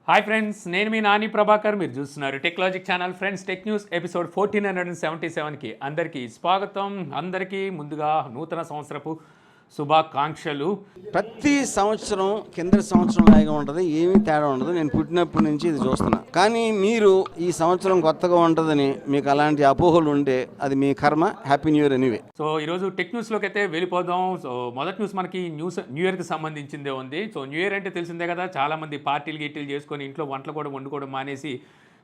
Hi friends, నేను మీ నాని ప్రభాకర్. మీరు చూస్తున్నారు techlogic channel. Friends, tech news episode 1477కి అందరికీ స్వాగతం. అందరికీ ముందుగా నూతన సంవత్సరపు శుభాకాంక్షలు. ప్రతి సంవత్సరం కింద సంవత్సరం లాగా ఉంటుంది, ఏమీ తేడా ఉండదు. నేను పుట్టినప్పటి నుంచి ఇది చూస్తున్నా. కానీ మీరు ఈ సంవత్సరం కొత్తగా ఉంటుందని మీకు అలాంటి అపోహలు ఉంటే అది మీ కర్మ. Happy new year anyway. So ఈరోజు టెక్ న్యూస్లోకి అయితే వెళ్ళిపోదాం. సో మొదటి న్యూస్ మనకి న్యూ ఇయర్కి సంబంధించిందే ఉంది. సో న్యూ ఇయర్ అంటే తెలిసిందే కదా, చాలామంది పార్టీలు గిట్టీలు చేసుకొని ఇంట్లో వంటలు కూడా వండుకోవడం మానేసి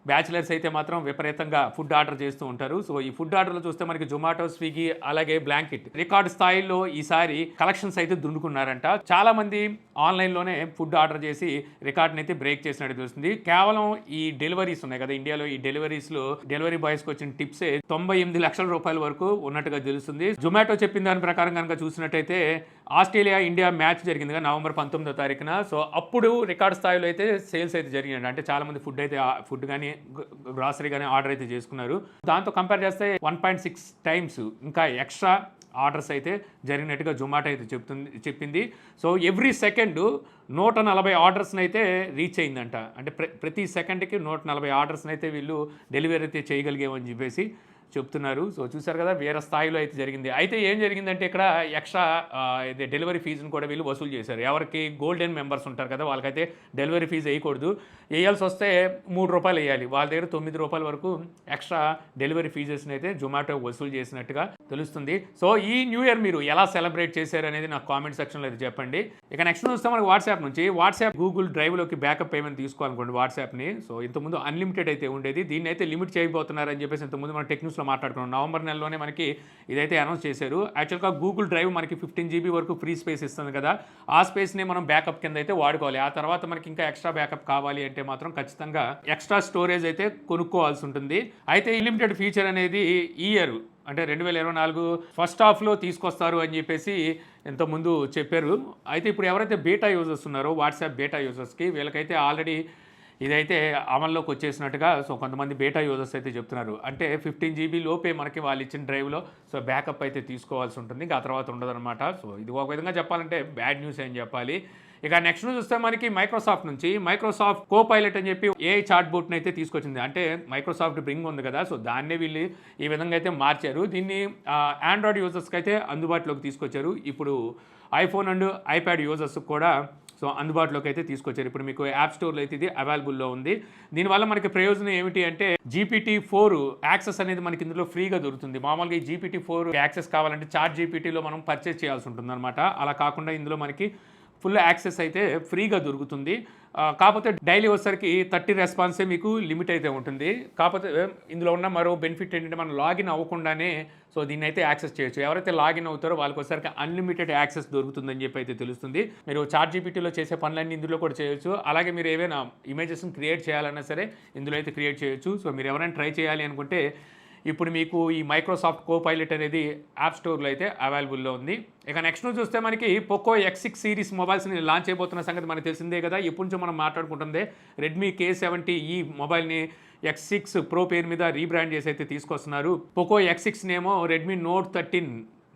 బ్యాచిలర్స్ అయితే మాత్రం విపరీతంగా ఫుడ్ ఆర్డర్ చేస్తూ ఉంటారు. సో ఈ ఫుడ్ ఆర్డర్లో చూస్తే మనకి జొమాటో, స్విగ్గీ, అలాగే బ్లాంకెట్ రికార్డు స్థాయిలో ఈసారి కలెక్షన్స్ అయితే దున్నుకున్నారంట. చాలా మంది ఆన్లైన్లోనే ఫుడ్ ఆర్డర్ చేసి రికార్డుని అయితే బ్రేక్ చేసినట్టు తెలుస్తుంది. కేవలం ఈ డెలివరీస్ ఉన్నాయి కదా ఇండియాలో, ఈ డెలివరీస్లో డెలివరీ బాయ్స్కి వచ్చిన టిప్సే 98 లక్షల రూపాయల వరకు ఉన్నట్టుగా తెలుస్తుంది. జొమాటో చెప్పిన దాని ప్రకారం కనుక చూసినట్టయితే ఆస్ట్రేలియా ఇండియా మ్యాచ్ జరిగింది కదా నవంబర్ 19వ తారీఖున. సో అప్పుడు రికార్డు స్థాయిలో అయితే సేల్స్ అయితే జరిగినాయి. అంటే చాలా మంది ఫుడ్ కానీ గ్రాసరీ కానీ ఆర్డర్ అయితే చేసుకున్నారు. దాంతో కంపేర్ చేస్తే 1.6 టైమ్స్ ఇంకా ఎక్స్ట్రా ఆర్డర్స్ అయితే జరిగినట్టుగా జొమాటో అయితే చెప్పింది. సో ఎవ్రీ సెకండ్ 140 ఆర్డర్స్ని అయితే రీచ్ అయిందంట. అంటే ప్రతి సెకండ్కి 140 ఆర్డర్స్ని అయితే వీళ్ళు డెలివరీ అయితే చేయగలిగేమని చెప్పేసి చెప్తున్నారు. సో చూసారు కదా, వేరే స్థాయిలో అయితే జరిగింది. అయితే ఏం జరిగిందంటే ఇక్కడ ఎక్స్ట్రా డెలివరీ ఫీజును కూడా వీళ్ళు వసూలు చేశారు. ఎవరికి గోల్డెన్ మెంబర్స్ ఉంటారు కదా, వాళ్ళకైతే డెలివరీ ఫీజు వేయకూడదు. వేయాల్సి వస్తే 3 రూపాయలు వేయాలి. వాళ్ళ దగ్గర 9 రూపాయల వరకు ఎక్స్ట్రా డెలివరీ ఫీజెస్ని అయితే జొమాటో వసూలు చేసినట్టుగా తెలుస్తుంది. సో ఈ న్యూ ఇయర్ మీరు ఎలా సెలబ్రేట్ చేశారు అనేది నాకు కామెంట్ సెక్షన్లో అయితే చెప్పండి. ఇక నెక్స్ట్ చూస్తే మనకి వాట్సాప్ నుంచి గూగుల్ డ్రైవ్లోకి బ్యాకప్ పేమెంట్ తీసుకోవాలనుకోండి వాట్సాప్ని. సో ఇంతకుముందు అన్లిమిటెడ్ అయితే ఉండేది, దీన్ని అయితే లిమిట్ చేయబోతున్నారని చెప్పేసి ఇంతకుముందు మన టెక్ న్యూస్లో మాట్లాడుకున్నాం. నవంబర్ నెలలోనే మనకి ఇదైతే అనౌన్స్ చేశారు. యాక్చువల్గా గూగుల్ డ్రైవ్ మనకి 15 GB వరకు ఫ్రీ స్పేస్ ఇస్తుంది కదా, ఆ స్పేస్ని మనం బ్యాకప్ కింద అయితే వాడుకోవాలి. ఆ తర్వాత మనకి ఇంకా ఎక్స్ట్రా బ్యాకప్ కావాలి అంటే మాత్రం ఖచ్చితంగా ఎక్స్ట్రా స్టోరేజ్ అయితే కొనుక్కోవాల్సి ఉంటుంది. అయితే అన్లిమిటెడ్ ఫీచర్ అనేది ఈ ఇయర్ అంటే 2024 ఫస్ట్ హాఫ్లో తీసుకొస్తారు అని చెప్పేసి ఇంతకుముందు చెప్పారు. అయితే ఇప్పుడు ఎవరైతే బీటా యూజర్స్ ఉన్నారో వాట్సాప్ బీటా యూజర్స్కి, వీళ్ళకైతే ఆల్రెడీ ఇదైతే అమల్లోకి వచ్చేసినట్టుగా సో కొంతమంది బీటా యూజర్స్ అయితే చెప్తున్నారు. అంటే 15 GB లోపే మనకి వాళ్ళు ఇచ్చిన డ్రైవ్లో సో బ్యాకప్ అయితే తీసుకోవాల్సి ఉంటుంది, ఇంకా ఆ తర్వాత ఉండదన్నమాట. సో ఇది ఒక విధంగా చెప్పాలంటే బ్యాడ్ న్యూస్ అని చెప్పాలి. ఇక నెక్స్ట్ చూస్తే మనకి మైక్రోసాఫ్ట్ నుంచి మైక్రోసాఫ్ట్ కోపైలట్ అని చెప్పి ఏ చాట్ బోట్ని అయితే తీసుకొచ్చింది. అంటే మైక్రోసాఫ్ట్ బ్రింగ్ ఉంది కదా, సో దాన్నే వీళ్ళు ఈ విధంగా అయితే మార్చారు. దీన్ని ఆండ్రాయిడ్ యూజర్స్కి అయితే అందుబాటులోకి తీసుకొచ్చారు. ఇప్పుడు ఐఫోన్ అండ్ ఐప్యాడ్ యూజర్స్కి కూడా సో అందుబాటులోకి అయితే తీసుకొచ్చారు. ఇప్పుడు మీకు యాప్ స్టోర్లో అయితే ఇది అవైలబుల్లో ఉంది. దీనివల్ల మనకి ప్రయోజనం ఏమిటి అంటే GPT-4 యాక్సెస్ అనేది మనకి ఇందులో ఫ్రీగా దొరుకుతుంది. మామూలుగా ఈ GPT-4 యాక్సెస్ కావాలంటే చాట్ జీపీటీలో మనం పర్చేస్ చేయాల్సి ఉంటుంది అనమాట. అలా కాకుండా ఇందులో మనకి ఫుల్ యాక్సెస్ అయితే ఫ్రీగా దొరుకుతుంది. కాకపోతే డైలీ వచ్చేసరికి 30 రెస్పాన్సే మీకు లిమిట్ అయితే ఉంటుంది. కాకపోతే ఇందులో ఉన్న మరో బెనిఫిట్ ఏంటంటే మనం లాగిన్ అవ్వకుండానే సో దీన్ని అయితే యాక్సెస్ చేయొచ్చు. ఎవరైతే లాగిన్ అవుతారో వాళ్ళకి వచ్చేసరికి అన్లిమిటెడ్ యాక్సెస్ దొరుకుతుందని చెప్పి అయితే తెలుస్తుంది. మీరు చాట్ జీపీటీలో చేసే పనులన్నీ ఇందులో కూడా చేయొచ్చు. అలాగే మీరు ఏవైనా ఇమేజెస్ని క్రియేట్ చేయాలన్నా సరే ఇందులో అయితే క్రియేట్ చేయొచ్చు. సో మీరు ఎవరైనా ట్రై చేయాలి అనుకుంటే ఇప్పుడు మీకు ఈ మైక్రోసాఫ్ట్ కోపైలట్ అనేది యాప్ స్టోర్లో అయితే అవైలబుల్లో ఉంది. ఇక నెక్స్ట్ చూస్తే మనకి పోకో X6 సిరీస్ మొబైల్స్ని లాంచ్ అయిపోతున్న సంగతి మనకు తెలిసిందే కదా. ఎప్పటి నుంచో మనం మాట్లాడుకుంటుంది రెడ్మీ K70 ఈ మొబైల్ని X6 Pro పేరు మీద రీబ్రాండ్ చేసి అయితే తీసుకొస్తున్నారు. పోకో X6 నేమో రెడ్మీ నోట్ 13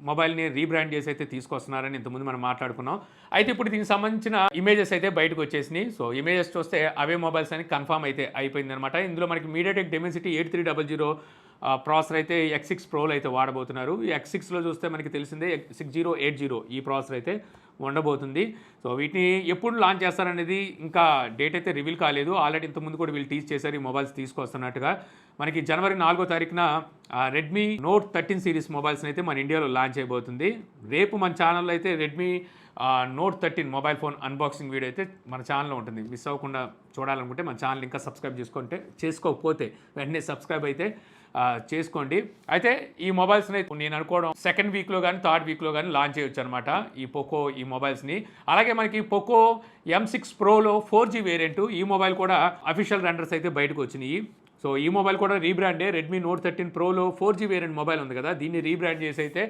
మొబైల్ని రీబ్రాండ్ చేసి అయితే తీసుకొస్తున్నారని ఇంతకుముందు మనం మాట్లాడుకున్నాం. అయితే ఇప్పుడు దీనికి సంబంధించిన ఇమేజెస్ అయితే బయటకు వచ్చేసినాయి. సో ఇమేజెస్ చూస్తే అవే మొబైల్స్ అని కన్ఫర్మ్ అయితే అయిపోయింది అనమాట. ఇందులో మనకి మీడియాటెక్ డెమెన్సిటీ 8300 ప్రాసెసర్ అయితే X6 Proలో అయితే వాడబోతున్నారు. ఈ X6లో చూస్తే మనకి తెలిసిందే 6080 ఈ ప్రాసెసర్ అయితే ఉండబోతుంది. సో వీటిని ఎప్పుడు లాంచ్ చేస్తారనేది ఇంకా డేట్ అయితే రివీల్ కాలేదు. ఆల్రెడీ ఇంతకుముందు కూడా వీళ్ళు టీచ్ చేశారు ఈ మొబైల్స్ తీసుకొస్తున్నట్టుగా. మనకి జనవరి 4వ తారీఖున రెడ్మీ నోట్ 13 సిరీస్ మొబైల్స్ని అయితే మన ఇండియాలో లాంచ్ అయిపోతుంది. రేపు మన ఛానల్లో అయితే Redmi Note 13 mobile phone unboxing video అయితే మన ఛానల్లో ఉంటుంది. మిస్ అవ్వకుండా చూడాలనుకుంటే మన ఛానల్ ఇంకా సబ్స్క్రైబ్ చేసుకోకపోతే వెంటనే సబ్స్క్రైబ్ అయితే చేసుకోండి. అయితే ఈ మొబైల్స్ని నేను అనుకోవడం సెకండ్ వీక్లో కానీ థర్డ్ వీక్లో కానీ లాంచ్ చేయొచ్చు అనమాట ఈ పోకో ఈ మొబైల్స్ని. అలాగే మనకి పోకో M6 Proలో 4G వేరియంట్ ఈ మొబైల్ కూడా అఫీషియల్ రెండర్స్ అయితే బయటకు వచ్చినాయి. సో ఈ మొబైల్ కూడా రీబ్రాండే. రెడ్మీ నోట్ 13 Proలో 4G వేరియంట్ మొబైల్ ఉంది కదా, దీన్ని రీబ్రాండ్ చేసి అయితే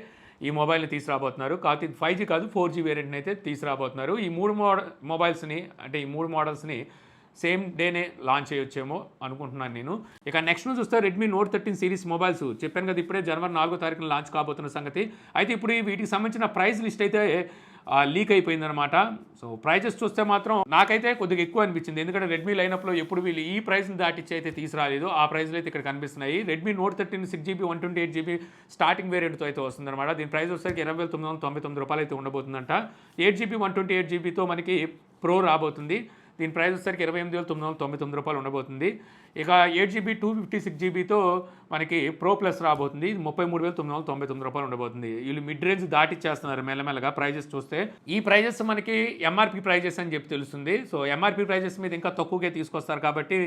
ఈ మొబైల్ని తీసుకురాబోతున్నారు. కాకపోతే 5G కాదు 4G వేరియంట్ని అయితే తీసుకురాబోతున్నారు. ఈ మూడు మొబైల్స్ని అంటే ఈ 3 మోడల్స్ని సేమ్ డేనే లాంచ్ చేయొచ్చేమో అనుకుంటున్నాను నేను. ఇక నెక్స్ట్ చూస్తే రెడ్మీ నోట్ 13 సిరీస్ మొబైల్స్ చెప్పాను కదా, ఇప్పుడే జనవరి 4వ తారీఖున లాంచ్ కాబోతున్న సంగతి. అయితే ఇప్పుడు వీటికి సంబంధించిన ప్రైస్ లిస్ట్ అయితే లీక్ అయిపోయిందనమాట. సో ప్రైజెస్ చూస్తే మాత్రం నాకైతే కొద్దిగా ఎక్కువ అనిపించింది, ఎందుకంటే రెడ్మీ లైనప్లో ఎప్పుడు వీళ్ళు ఈ ప్రైస్ని దాటిచ్చి అయితే తీసుకురాలేదు. ఆ ప్రైస్లో అయితే ఇక్కడ కనిపిస్తున్నాయి. Redmi Note 13 6GB 128GB starting వేరియంట్తో అయితే వస్తుందన్నమాట. దీని ప్రైస్ వచ్చేసరికి 20,999 రూపాయలు అయితే ఉండబోతుందంట. 8GB 128GBతో మనకి ప్రో రాబోతుంది. దీని ప్రైస్ వచ్చేసరికి 28,999 రూపాయలు ఉండబోతుంది. ఇక 8GB 256GBతో మనకి ప్రో ప్లస్ రాబోతుంది. ఇది 33,999 రూపాయలు ఉండబోతుంది. వీళ్ళు మిడ్ రేంజ్ దాటిచ్చేస్తున్నారు మెల్లమెల్లగా ప్రైజెస్ చూస్తే. ఈ ప్రైజెస్ మనకి ఎంఆర్పి ప్రైజెస్ అని చెప్పి తెలుస్తుంది. సో ఎంఆర్పి ప్రైజెస్ మీద ఇంకా తక్కువగా తీసుకొస్తారు కాబట్టి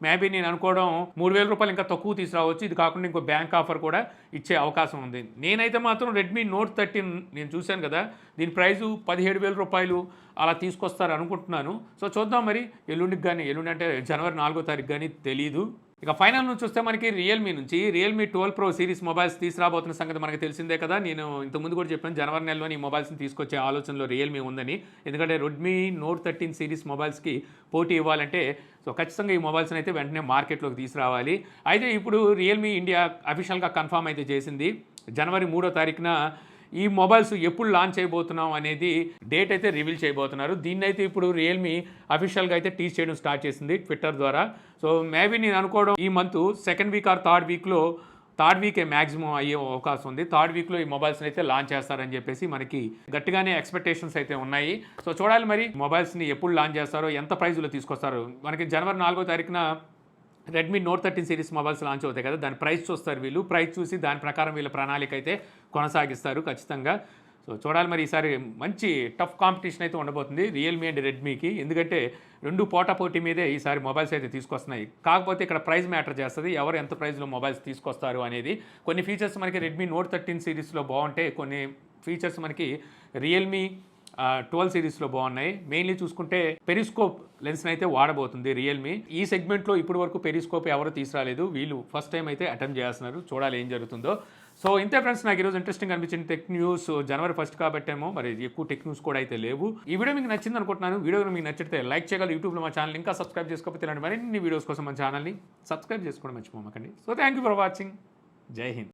మేబీ నేను అనుకోవడం 3,000 రూపాయలు ఇంకా తక్కువ తీసుకురావచ్చు. ఇది కాకుండా ఇంకో బ్యాంక్ ఆఫర్ కూడా ఇచ్చే అవకాశం ఉంది. నేనైతే మాత్రం రెడ్మీ నోట్ 13 నేను చూశాను కదా, దీని ప్రైజు 17,000 రూపాయలు అలా తీసుకొస్తారు అనుకుంటున్నాను. సో చూద్దాం మరి ఎల్లుండికి కానీ, ఎల్లుండి అంటే జనవరి 4వ తారీఖు కానీ తెలీదు. ఇక ఫైనల్ నుంచి చూస్తే మనకి రియల్మీ 12 Pro సిరీస్ మొబైల్స్ తీసుకురాబోతున్న సంగతి మనకి తెలిసిందే కదా. నేను ఇంతకుముందు కూడా చెప్పాను, జనవరి నెలలోని ఈ మొబైల్స్ని తీసుకొచ్చే ఆలోచనలో రియల్మీ ఉందని. ఎందుకంటే రెడ్మీ నోట్ 13 సిరీస్ మొబైల్స్కి పోటీ ఇవ్వాలంటే సో ఖచ్చితంగా ఈ మొబైల్స్ని అయితే వెంటనే మార్కెట్లోకి తీసుకురావాలి. అయితే ఇప్పుడు రియల్మీ ఇండియా అఫీషియల్గా కన్ఫర్మ్ అయితే చేసింది, జనవరి 3వ తారీఖున ఈ మొబైల్స్ ఎప్పుడు లాంచ్ చేయబోతున్నాం అనేది డేట్ అయితే రివీల్ చేయబోతున్నారు. దీన్ని అయితే ఇప్పుడు రియల్మీ అఫీషియల్గా అయితే టీచ్ చేయడం స్టార్ట్ చేసింది ట్విట్టర్ ద్వారా. సో మేబీ నేను అనుకోవడం ఈ month second week or third వీకే మ్యాక్సిమం అయ్యే అవకాశం ఉంది. థర్డ్ వీక్లో ఈ మొబైల్స్ని అయితే లాంచ్ చేస్తారని చెప్పేసి మనకి గట్టిగానే ఎక్స్పెక్టేషన్స్ అయితే ఉన్నాయి. సో చూడాలి మరి మొబైల్స్ని ఎప్పుడు లాంచ్ చేస్తారో, ఎంత ప్రైజ్లో తీసుకొస్తారో. మనకి జనవరి 4వ తారీఖున Redmi Note 13 series mobiles launch అవుతాయి కదా, దాని ప్రైస్ చూస్తారు వీళ్ళు. ప్రైస్ చూసి దాని ప్రకారం వీళ్ళ ప్రణాళిక అయితే కొనసాగిస్తారు ఖచ్చితంగా. సో చూడాలి మరి ఈసారి మంచి టఫ్ కాంపిటీషన్ అయితే ఉండబోతుంది రియల్మీ అండ్ రెడ్మీకి. ఎందుకంటే రెండు పోటాపోటీ మీదే ఈసారి మొబైల్స్ అయితే తీసుకొస్తున్నాయి. కాకపోతే ఇక్కడ ప్రైస్ మ్యాటర్ చేస్తుంది, ఎవరు ఎంత ప్రైస్లో మొబైల్స్ తీసుకొస్తారు అనేది. కొన్ని ఫీచర్స్ మనకి రెడ్మీ నోట్ 13 సిరీస్లో బాగుంటే, కొన్ని ఫీచర్స్ మనకి రియల్మీ 12 సిరీస్లో బాగున్నాయి. మెయిన్లీ చూసుకుంటే పెరిస్కోప్ లెన్స్ని అయితే వాడబోతుంది రియల్మీ. ఈ సెగ్మెంట్లో ఇప్పటి వరకు పెరిస్కోప్ ఎవరు తీసుకురాలేదు, వీళ్ళు ఫస్ట్ టైం అయితే అటెంప్ట్ చేస్తున్నారు. చూడాలి ఏం జరుగుతుందో. సో ఇంతే ఫ్రెండ్స్, నాకు ఈరోజు ఇంట్రెస్టింగ్ అనిపించింది టెక్ న్యూస్. జనవరి 1 కాబట్టేమో మరి ఎక్కువ టెక్ న్యూస్ కూడా అయితే లేవు. ఈ వీడియో మీకు నచ్చింది అనుకుంటున్నాను. వీడియో మీకు నచ్చితే లైక్ చేయగలరు. యూట్యూబ్లో మా ఛానల్ ఇంకా సబ్స్క్రైబ్ చేసుకోకపోతే ఇలాంటి మరిన్ని వీడియోస్ కోసం మన ఛానల్ని సబ్స్క్రైబ్ చేసుకోవడం మర్చిపోమాకండి. So thank you for watching. Jai Hind.